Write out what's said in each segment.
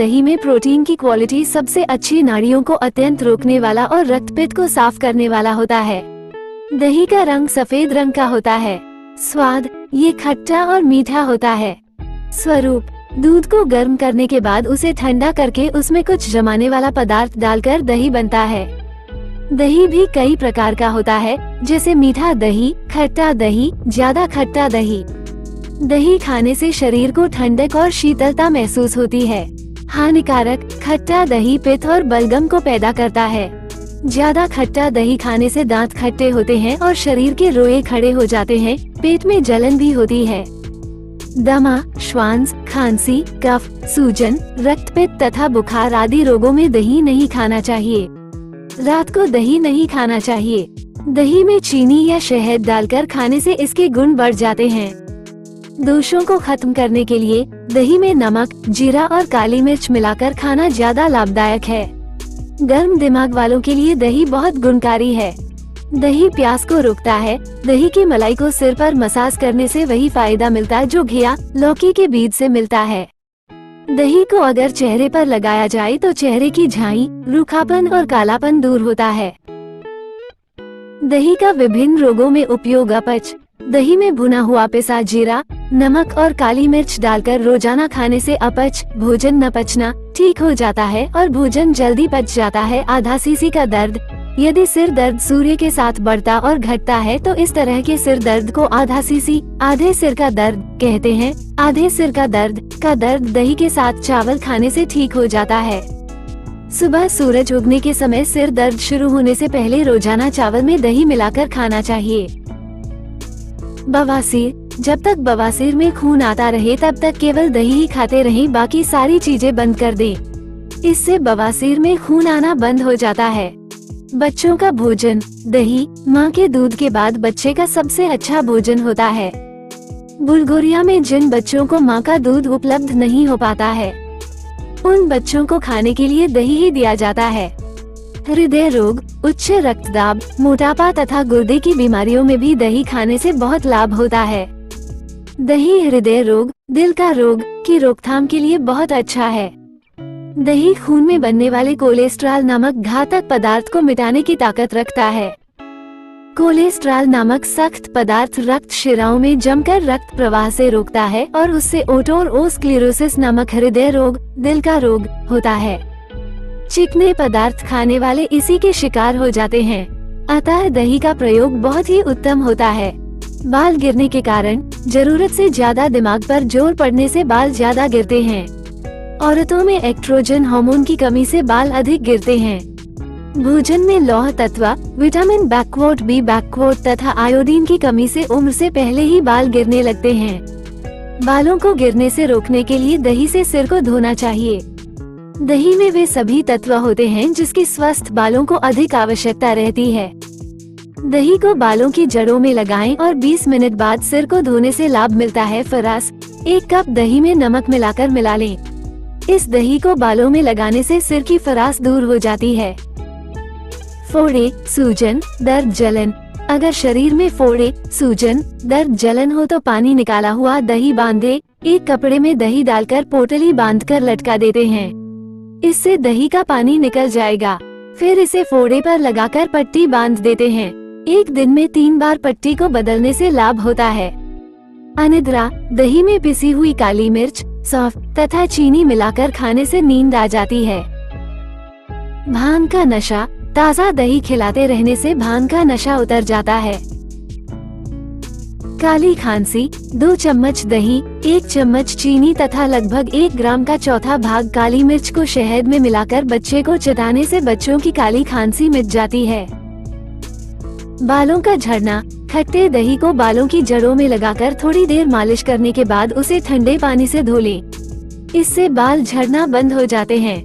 दही में प्रोटीन की क्वालिटी सबसे अच्छी, नाड़ियों को अत्यंत रोकने वाला और रक्तपित्त को साफ करने वाला होता है। दही का रंग सफेद रंग का होता है। स्वाद, ये खट्टा और मीठा होता है। स्वरूप, दूध को गर्म करने के बाद उसे ठंडा करके उसमें कुछ जमाने वाला पदार्थ डालकर दही बनता है। दही भी कई प्रकार का होता है, जैसे मीठा दही, खट्टा दही, ज्यादा खट्टा दही। दही खाने से शरीर को ठंडक और शीतलता महसूस होती है। हानिकारक, खट्टा दही पित्त और बलगम को पैदा करता है। ज्यादा खट्टा दही खाने से दांत खट्टे होते हैं और शरीर के रोए खड़े हो जाते हैं। पेट में जलन भी होती है। दमा, श्वास, खांसी, कफ, सूजन, रक्तपित्त तथा बुखार आदि रोगों में दही नहीं खाना चाहिए। रात को दही नहीं खाना चाहिए। दही में चीनी या शहद डालकर खाने से इसके गुण बढ़ जाते हैं। दोषों को खत्म करने के लिए दही में नमक, जीरा और काली मिर्च मिलाकर खाना ज्यादा लाभदायक है। गर्म दिमाग वालों के लिए दही बहुत गुणकारी है। दही प्यास को रोकता है। दही की मलाई को सिर पर मसाज करने से वही फायदा मिलता है जो घिया, लौकी के बीज से मिलता है। दही को अगर चेहरे पर लगाया जाए तो चेहरे की झाई, रूखापन और कालापन दूर होता है। दही का विभिन्न रोगों में उपयोग। अपच, दही में भुना हुआ पिसा जीरा, नमक और काली मिर्च डालकर रोजाना खाने से अपच, भोजन न पचना ठीक हो जाता है और भोजन जल्दी पच जाता है। आधा सीसी का दर्द, यदि सिर दर्द सूर्य के साथ बढ़ता और घटता है तो इस तरह के सिर दर्द को आधा सीसी, आधे सिर का दर्द कहते हैं। आधे सिर का दर्द दही के साथ चावल खाने से ठीक हो जाता है। सुबह सूरज उगने के समय सिर दर्द शुरू होने से पहले रोजाना चावल में दही मिलाकर खाना चाहिए। बवासीर, जब तक बवासीर में खून आता रहे तब तक केवल दही ही खाते रहें, बाकी सारी चीजें बंद कर दें। इससे बवासीर में खून आना बंद हो जाता है। बच्चों का भोजन, दही माँ के दूध के बाद बच्चे का सबसे अच्छा भोजन होता है। बुल्गारिया में जिन बच्चों को माँ का दूध उपलब्ध नहीं हो पाता है, उन बच्चों को खाने के लिए दही ही दिया जाता है। हृदय रोग, उच्च रक्तदाब, मोटापा तथा गुर्दे की बीमारियों में भी दही खाने से बहुत लाभ होता है। दही हृदय रोग, दिल का रोग की रोकथाम के लिए बहुत अच्छा है। दही खून में बनने वाले कोलेस्ट्रॉल नामक घातक पदार्थ को मिटाने की ताकत रखता है। कोलेस्ट्रॉल नामक सख्त पदार्थ रक्त शिराओं में जमकर रक्त प्रवाह से रोकता है और उससे ओटोरोस्क्लेरोसिस नामक हृदय रोग, दिल का रोग होता है। चिकने पदार्थ खाने वाले इसी के शिकार हो जाते हैं। अतः दही का प्रयोग बहुत ही उत्तम होता है। बाल गिरने के कारण, जरूरत से ज्यादा दिमाग पर जोर पड़ने से बाल ज्यादा गिरते हैं। औरतों में एस्ट्रोजन हार्मोन की कमी से बाल अधिक गिरते हैं। भोजन में लौह तत्व, विटामिन बी तथा आयोडीन की कमी से उम्र से पहले ही बाल गिरने लगते हैं। बालों को गिरने से रोकने के लिए दही से सिर को धोना चाहिए। दही में वे सभी तत्व होते हैं जिसकी स्वस्थ बालों को अधिक आवश्यकता रहती है। दही को बालों की जड़ों में लगाएं और 20 मिनट बाद सिर को धोने से लाभ मिलता है। फरास, 1 कप दही में नमक मिलाकर मिला लें। इस दही को बालों में लगाने से सिर की फरास दूर हो जाती है। फोड़े, सूजन, दर्द, जलन, अगर शरीर में फोड़े, सूजन, दर्द, जलन हो तो पानी निकाला हुआ दही बांधे। एक कपड़े में दही डालकर पोटली बांधकर लटका देते हैं। इससे दही का पानी निकल जाएगा। फिर इसे फोड़े पर लगाकर पट्टी बांध देते हैं। एक दिन में 3 बार पट्टी को बदलने से लाभ होता है। अनिद्रा, दही में पिसी हुई काली मिर्च, सौंफ तथा चीनी मिलाकर खाने से नींद आ जाती है। भांग का नशा, ताज़ा दही खिलाते रहने से भांग का नशा उतर जाता है। काली खांसी, 2 चम्मच दही, 1 चम्मच चीनी तथा लगभग 1 ग्राम का चौथा भाग काली मिर्च को शहद में मिलाकर बच्चे को चटाने से बच्चों की काली खांसी मिट जाती है। बालों का झड़ना, खट्टे दही को बालों की जड़ों में लगाकर थोड़ी देर मालिश करने के बाद उसे ठंडे पानी से धो लें। इससे बाल झड़ना बंद हो जाते हैं।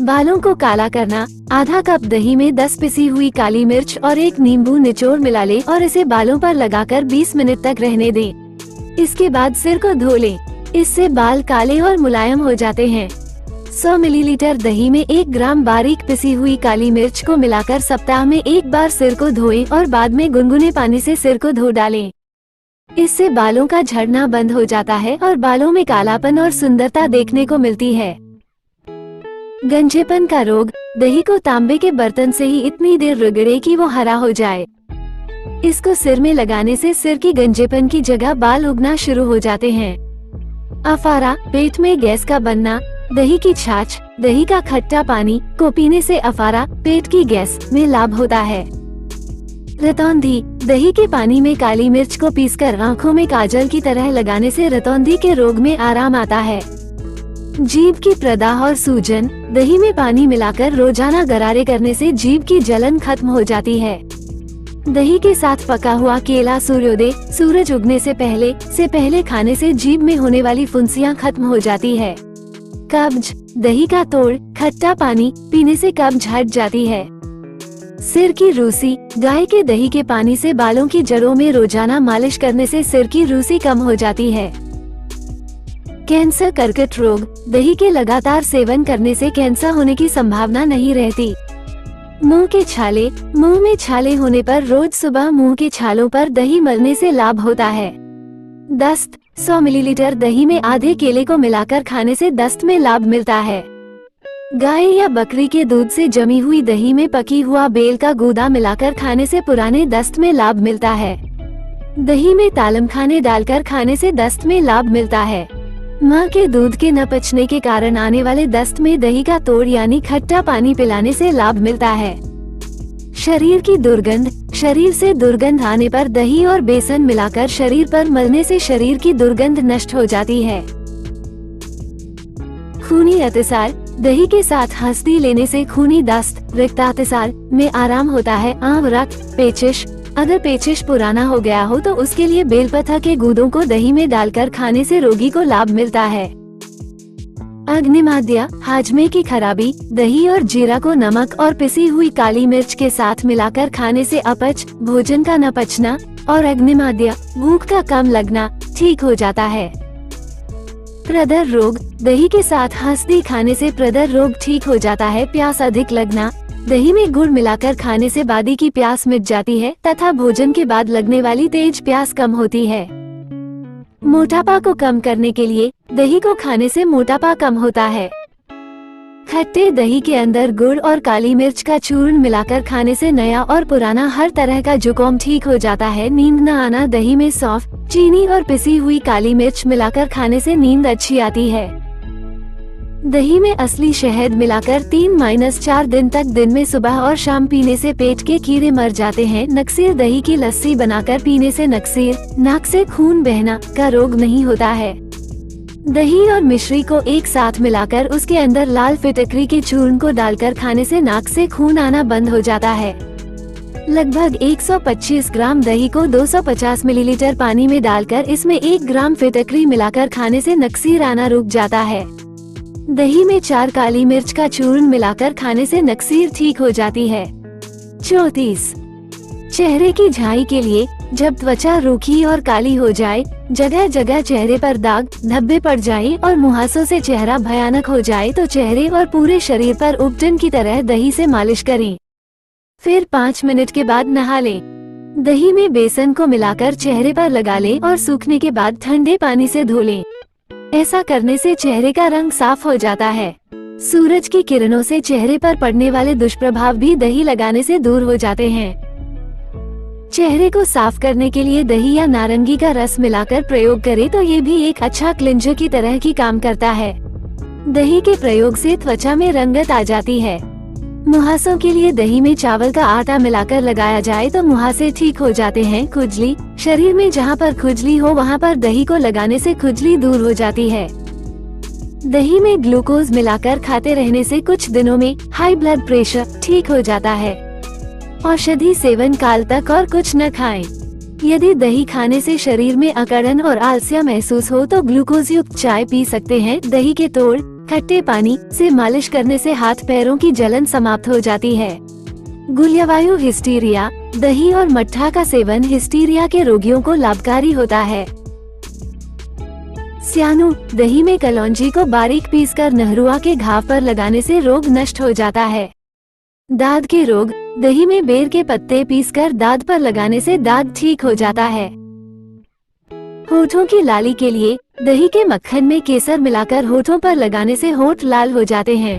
बालों को काला करना, आधा कप दही में 10 पिसी हुई काली मिर्च और 1 नींबू निचोड़ मिला लें और इसे बालों पर लगाकर 20 मिनट तक रहने दें। इसके बाद सिर को धो लें। इससे बाल काले और मुलायम हो जाते हैं। 100 मिलीलीटर दही में 1 ग्राम बारीक पिसी हुई काली मिर्च को मिलाकर सप्ताह में 1 बार सिर को धोएं और बाद में गुनगुने पानी से सिर को धो डालें। इससे बालों का झड़ना बंद हो जाता है और बालों में कालापन और सुंदरता देखने को मिलती है। गंजेपन का रोग, दही को तांबे के बर्तन से ही इतनी देर रगड़े कि वो हरा हो जाए। इसको सिर में लगाने से सिर की गंजेपन की जगह बाल उगना शुरू हो जाते हैं। अफारा, पेट में गैस का बनना, दही की छाछ, दही का खट्टा पानी को पीने से अफारा, पेट की गैस में लाभ होता है। रतौंधी, दही के पानी में काली मिर्च को पीसकर आंखों में काजल की तरह लगाने से रतौंधी के रोग में आराम आता है। जीभ की प्रदाह और सूजन, दही में पानी मिलाकर रोजाना गरारे करने से जीभ की जलन खत्म हो जाती है। दही के साथ पका हुआ केला सूर्योदय, सूरज उगने से पहले खाने से जीभ में होने वाली फुंसियां खत्म हो जाती है। कब्ज, दही का तोड़, खट्टा पानी पीने से कब्ज हट जाती है। सिर की रूसी, गाय के दही के पानी से बालों की जड़ों में रोजाना मालिश करने से सिर की रूसी कम हो जाती है। कैंसर, कर्कट रोग, दही के लगातार सेवन करने से कैंसर होने की संभावना नहीं रहती। मुंह के छाले, मुंह में छाले होने पर रोज सुबह मुंह के छालों पर दही मलने से लाभ होता है। दस्त, 100 मिलीलीटर दही में आधे केले को मिलाकर खाने से दस्त में लाभ मिलता है। गाय या बकरी के दूध से जमी हुई दही में पकी हुआ बेल का गूदा मिलाकर खाने से पुराने दस्त में लाभ मिलता है। दही में तालम खाने डालकर खाने से दस्त में लाभ मिलता है। माँ के दूध के न पचने के कारण आने वाले दस्त में दही का तोड़ यानी खट्टा पानी पिलाने से लाभ मिलता है। शरीर की दुर्गंध, शरीर से दुर्गंध आने पर दही और बेसन मिलाकर शरीर पर मलने से शरीर की दुर्गंध नष्ट हो जाती है। खूनी अतिसार, दही के साथ हल्दी लेने से खूनी दस्त, रक्तातिसार में आराम होता है। आम रक्त, पेचिश, अगर पेचिश पुराना हो गया हो तो उसके लिए बेलपत्र के गूदों को दही में डालकर खाने से रोगी को लाभ मिलता है। अग्निमाद्य, हाजमे की खराबी, दही और जीरा को नमक और पिसी हुई काली मिर्च के साथ मिलाकर खाने से अपच, भोजन का न पचना और अग्निमाद्य, भूख का कम लगना ठीक हो जाता है। प्रदर रोग, दही के साथ हल्दी खाने से प्रदर रोग ठीक हो जाता है। प्यास अधिक लगना, दही में गुड़ मिलाकर खाने से बादी की प्यास मिट जाती है तथा भोजन के बाद लगने वाली तेज प्यास कम होती है। मोटापा को कम करने के लिए दही को खाने से मोटापा कम होता है। खट्टे दही के अंदर गुड़ और काली मिर्च का चूर्ण मिलाकर खाने से नया और पुराना हर तरह का जुकाम ठीक हो जाता है। नींद न आना, दही में सौंफ, चीनी और पिसी हुई काली मिर्च मिलाकर खाने से नींद अच्छी आती है। दही में असली शहद मिलाकर 3-4 दिन तक दिन में सुबह और शाम पीने से पेट के कीड़े मर जाते हैं। नक्सीर, दही की लस्सी बनाकर पीने से नक्सीर, नाक से खून बहना का रोग नहीं होता है। दही और मिश्री को एक साथ मिलाकर उसके अंदर लाल फिटकरी के चूर्ण को डालकर खाने से नाक से खून आना बंद हो जाता है। लगभग 125 ग्राम दही को 250 मिलीलीटर पानी में डालकर इसमें 1 ग्राम फिटकरी मिलाकर खाने से नक्सीर आना रुक जाता है। दही में 4 काली मिर्च का चूर्ण मिलाकर खाने से नक्सीर ठीक हो जाती है। 34. चेहरे की झाई के लिए, जब त्वचा रूखी और काली हो जाए, जगह जगह चेहरे पर दाग धब्बे पड़ जाए और मुहासों से चेहरा भयानक हो जाए तो चेहरे और पूरे शरीर पर उपटन की तरह दही से मालिश करें। फिर 5 मिनट के बाद नहा लें। दही में बेसन को मिलाकर चेहरे पर लगा लें और सूखने के बाद ठंडे पानी से धो लें। ऐसा करने से चेहरे का रंग साफ हो जाता है। सूरज की किरणों से चेहरे पर पड़ने वाले दुष्प्रभाव भी दही लगाने से दूर हो जाते हैं। चेहरे को साफ करने के लिए दही या नारंगी का रस मिलाकर प्रयोग करें तो ये भी एक अच्छा क्लिंजर की तरह की काम करता है। दही के प्रयोग से त्वचा में रंगत आ जाती है। मुहासों के लिए दही में चावल का आटा मिलाकर लगाया जाए तो मुहासे ठीक हो जाते हैं। खुजली, शरीर में जहाँ पर खुजली हो वहाँ पर दही को लगाने से खुजली दूर हो जाती है। दही में ग्लूकोज मिलाकर खाते रहने से कुछ दिनों में हाई ब्लड प्रेशर ठीक हो जाता है। औषधि सेवन काल तक और कुछ न खाएं। यदि दही खाने से शरीर में अकड़न और आलस्य महसूस हो तो ग्लूकोज युक्त चाय पी सकते हैं। दही के तोड़, खट्टे पानी से मालिश करने से हाथ पैरों की जलन समाप्त हो जाती है। गुलियावायु हिस्टीरिया, दही और मट्ठा का सेवन हिस्टीरिया के रोगियों को लाभकारी होता है। स्यानु, दही में कलौंजी को बारीक पीसकर नहरुआ के घाव पर लगाने से रोग नष्ट हो जाता है। दाद के रोग, दही में बेर के पत्ते पीसकर दाद पर लगाने से दाद ठीक हो जाता है। होठों की लाली के लिए दही के मक्खन में केसर मिलाकर होठों पर लगाने से होठ लाल हो जाते हैं।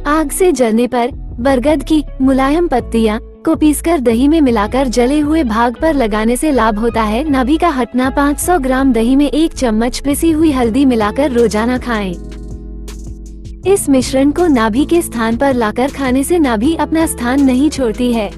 आग से जलने पर बरगद की मुलायम पत्तियां को पीसकर दही में मिलाकर जले हुए भाग पर लगाने से लाभ होता है। नाभि का हटना 500 ग्राम दही में 1 चम्मच पिसी हुई हल्दी मिलाकर रोजाना खाएं। इस मिश्रण को नाभि के स्थान पर लाकर खाने से नाभि अपना स्थान नहीं छोड़ती है।